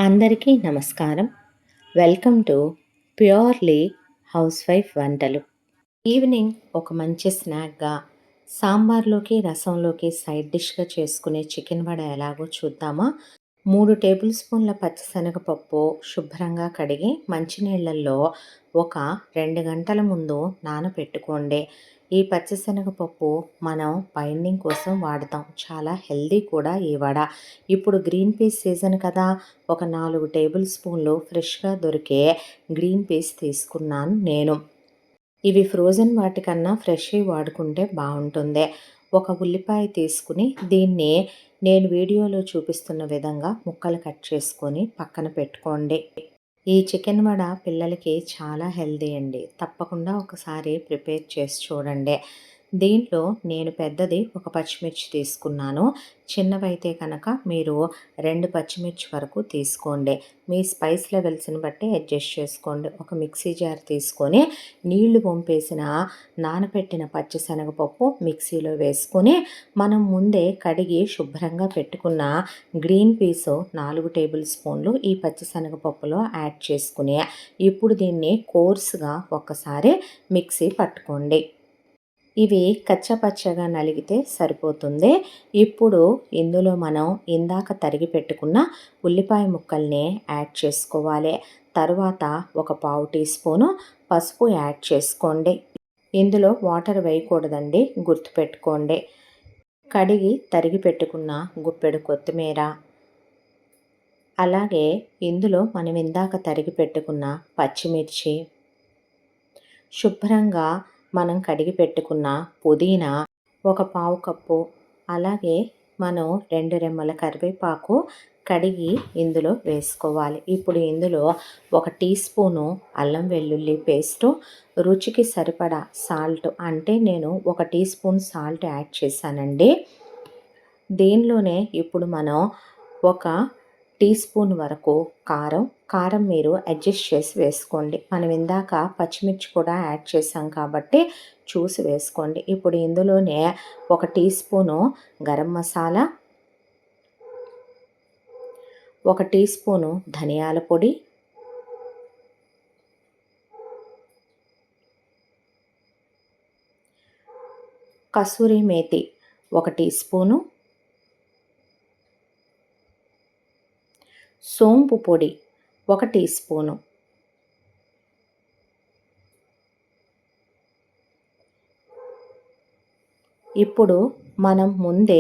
అందరికీ నమస్కారం. Welcome to purely house wife వంటలు. ఈవినింగ్ ఒక మంచి స్నాక్గా సాంబార్లోకి, రసంలోకి సైడ్ డిష్గా చేసుకునే చికెన్ వడ ఎలాగో చూద్దామా? 3 టేబుల్ స్పూన్ల పచ్చిశనగపప్పు శుభ్రంగా కడిగి మంచినీళ్ళల్లో ఒక 2 గంటల ముందు నానబెట్టుకోండి. ఈ పచ్చిశనగపప్పు మనం బైండింగ్ కోసం వాడతాం. చాలా హెల్దీ కూడా ఈ వడ. ఇప్పుడు గ్రీన్ పీస్ సీజన్ కదా, ఒక 4 టేబుల్ స్పూన్లు ఫ్రెష్గా దొరికే గ్రీన్ పీస్ తీసుకున్నాను నేను. ఇవి ఫ్రోజన్ వాటికన్నా ఫ్రెష్వి వాడుకుంటే బాగుంటుంది. ఒక ఉల్లిపాయ తీసుకుని దీన్ని నేను వీడియోలో చూపిస్తున్న విధంగా ముక్కలు కట్ చేసుకొని పక్కన పెట్టుకోండి. ఈ చికెన్ వడ పిల్లలకి చాలా హెల్దీ అండి. తప్పకుండా ఒకసారి ప్రిపేర్ చేసి చూడండి. దీంట్లో నేను పెద్దది ఒక పచ్చిమిర్చి తీసుకున్నాను. చిన్నవైతే కనుక మీరు 2 పచ్చిమిర్చి వరకు తీసుకోండి. మీ స్పైస్ లెవెల్స్ని బట్టి అడ్జస్ట్ చేసుకోండి. ఒక మిక్సీ జార్ తీసుకొని నీళ్లు వంపేసిన నానబెట్టిన పచ్చిశనగపప్పు మిక్సీలో వేసుకొని మనం ముందే కడిగి శుభ్రంగా పెట్టుకున్న గ్రీన్ పీసు 4 టేబుల్ స్పూన్లు ఈ పచ్చిశనగపప్పులో యాడ్ చేసుకుని ఇప్పుడు దీన్ని కోర్సుగా ఒక్కసారి మిక్సీ పట్టుకోండి. ఇవి కచ్చపచ్చగా నలిగితే సరిపోతుంది. ఇప్పుడు ఇందులో మనం ఇందాక తరిగి పెట్టుకున్న ఉల్లిపాయ ముక్కల్ని యాడ్ చేసుకోవాలి. తర్వాత ఒక పావు టీ స్పూను పసుపు యాడ్ చేసుకోండి. ఇందులో వాటర్ వేయకూడదండి, గుర్తుపెట్టుకోండి. కడిగి తరిగి పెట్టుకున్న గుప్పెడు కొత్తిమీర, అలాగే ఇందులో మనం ఇందాక తరిగి పెట్టుకున్న పచ్చిమిర్చి, శుభ్రంగా మనం కడిగి పెట్టుకున్న పుదీనా ఒక పావు కప్పు, అలాగే మనం 2 రెమ్మల కరివేపాకు కడిగి ఇందులో వేసుకోవాలి. ఇప్పుడు ఇందులో ఒక టీ స్పూను అల్లం వెల్లుల్లి పేస్టు, రుచికి సరిపడా సాల్ట్, అంటే నేను ఒక టీ స్పూన్ సాల్ట్ యాడ్ చేశానండి. దీనిలోనే ఇప్పుడు మనం ఒక టీ స్పూన్ వరకు కారం మీరు అడ్జస్ట్ చేసి వేసుకోండి. మనం ఇందాక పచ్చిమిర్చి కూడా యాడ్ చేసాం కాబట్టి చూసి వేసుకోండి. ఇప్పుడు ఇందులోనే ఒక టీ స్పూను గరం మసాలా, ఒక టీ స్పూను ధనియాల పొడి, కసూరి మేతి ఒక టీ స్పూను, సోంపు పొడి ఒక టీ స్పూను, ఇప్పుడు మనం ముందే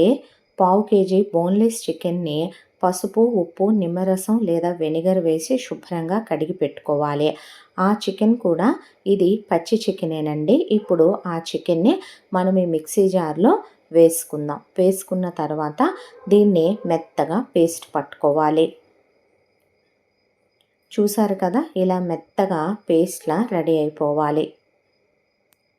పావు కేజీ బోన్లెస్ చికెన్ని పసుపు, ఉప్పు, నిమ్మరసం లేదా వెనిగర్ వేసి శుభ్రంగా కడిగి పెట్టుకోవాలి. ఆ చికెన్ కూడా ఇది పచ్చి చికెనేనండి. ఇప్పుడు ఆ చికెన్ని మనం ఈ మిక్సీ జార్లో వేసుకుందాం. వేసుకున్న తర్వాత దీన్ని మెత్తగా పేస్ట్ పట్టుకోవాలి. చూసారు కదా, ఇలా మెత్తగా పేస్ట్లా రెడీ అయిపోవాలి.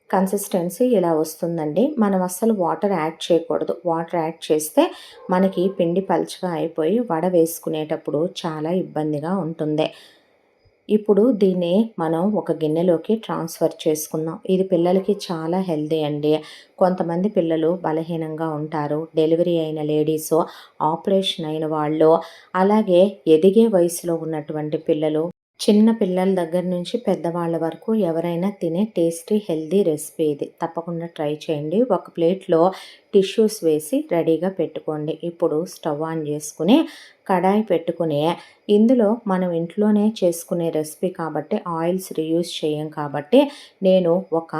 కన్సిస్టెన్సీ ఇలా వస్తుందండి. మనం అస్సలు వాటర్ యాడ్ చేయకూడదు. వాటర్ యాడ్ చేస్తే మనకి పిండి పలుచగా అయిపోయి వడ వేసుకునేటప్పుడు చాలా ఇబ్బందిగా ఉంటుంది. ఇప్పుడు దీన్ని మనం ఒక గిన్నెలోకి ట్రాన్స్ఫర్ చేసుకుందాం. ఇది పిల్లలకి చాలా హెల్దీ అండి. కొంతమంది పిల్లలు బలహీనంగా ఉంటారు. డెలివరీ అయిన లేడీసు, ఆపరేషన్ అయిన వాళ్ళు, అలాగే ఎదిగే వయసులో ఉన్నటువంటి పిల్లలు, చిన్న పిల్లల దగ్గర నుంచి పెద్దవాళ్ళ వరకు ఎవరైనా తినే టేస్టీ హెల్దీ రెసిపీ ఇది. తప్పకుండా ట్రై చేయండి. ఒక ప్లేట్లో టిష్యూస్ వేసి రెడీగా పెట్టుకోండి. ఇప్పుడు స్టవ్ ఆన్ చేసుకుని కడాయి పెట్టుకుని ఇందులో మనం ఇంట్లోనే చేసుకునే రెసిపీ కాబట్టి ఆయిల్స్ రీయూజ్ చేయం కాబట్టి నేను ఒక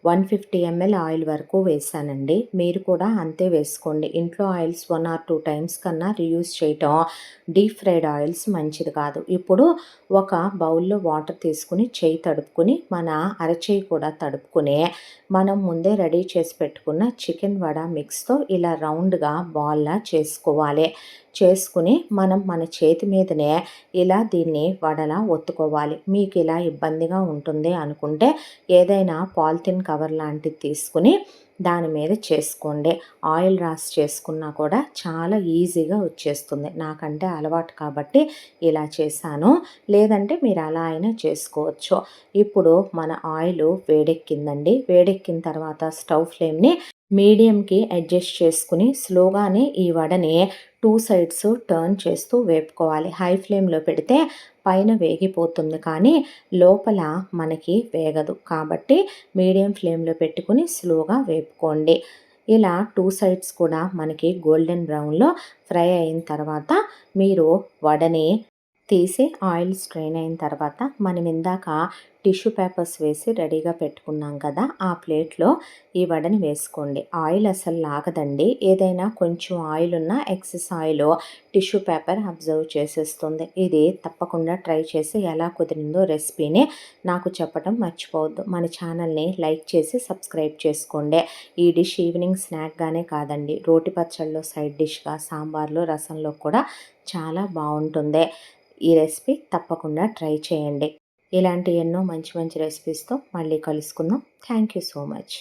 150 ml ఆయిల్ వరకు వేసానండి. మీరు కూడా అంతే వేసుకోండి. ఇంట్లో ఆయిల్స్ 1 or 2 టైమ్స్ కన్నా రీయూజ్ చేయటం డీప్ ఫ్రైడ్ ఆయిల్స్ మంచిది కాదు. ఇప్పుడు ఒక బౌల్లో వాటర్ తీసుకుని చేయి తడుపుకుని మన అరచేయి కూడా తడుపుకుని మనం ముందే రెడీ చేసి పెట్టుకున్న చికెన్ వడ మిక్స్తో ఇలా రౌండ్గా బాల్లా చేసుకోవాలి. చేసుకుని మనం మన చేతి మీదనే ఇలా దీన్ని వడలా ఒత్తుకోవాలి. మీకు ఇలా ఇబ్బందిగా ఉంటుంది అనుకుంటే ఏదైనా పాలిథిన్ కవర్ లాంటిది తీసుకుని దాని మీద చేసుకోండి. ఆయిల్ రాసి చేసుకున్నా కూడా చాలా ఈజీగా వచ్చేస్తుంది. నాకంటే అలవాటు కాబట్టి ఇలా చేశాను. లేదంటే మీరు అలా అయినా చేసుకోవచ్చు. ఇప్పుడు మన ఆయిల్ వేడెక్కిందండి. వేడెక్కిన తర్వాత స్టవ్ ఫ్లేమ్ని మీడియంకి అడ్జస్ట్ చేసుకుని స్లోగానే ఈ వడని 2 సైడ్స్ టర్న్ చేస్తూ వేపుకోవాలి. హై ఫ్లేమ్‌లో పెడితే పైన వేగిపోతుంది కానీ లోపల మనకి వేగదు. కాబట్టి మీడియం ఫ్లేమ్‌లో పెట్టుకొని స్లోగా వేపుకోండి. ఇలా 2 సైడ్స్ కూడా మనకి గోల్డెన్ బ్రౌన్‌లో ఫ్రై అయిన తర్వాత మీరు వడని తీసి ఆయిల్ స్ట్రెయిన్ అయిన తర్వాత మనం ఇందాక టిష్యూ పేపర్స్ వేసి రెడీగా పెట్టుకున్నాం కదా! ఆ ప్లేట్‌లో ఈ వడని వేసుకోండి. ఆయిల్ అసలు లాగదండి. ఏదైనా కొంచెం ఆయిల్ ఉన్నా excess oil tissue paper observe చేసేస్తుంది. ఇది తప్పకుండా ట్రై చేసి ఎలా కుదిరిందో రెసిపీని నాకు చెప్పడం మర్చిపోవద్దు. మన ఛానల్‌ని లైక్ చేసి సబ్స్క్రైబ్ చేసుకోండి. ఈ డిష్ ఈవినింగ్ స్నాక్‌గానే కాదండి, రోటి పచ్చడిలో సైడ్ డిష్‌గా, సాంబార్‌లో, రసంలో కూడా చాలా బావుంటుంది. ఈ రెసిపీ తప్పకుండా ట్రై చేయండి. ఇలాంటి ఎన్నో మంచి మంచి రెసిపీస్‌తో మళ్ళీ కలుసుకుందాం. Thank you so much.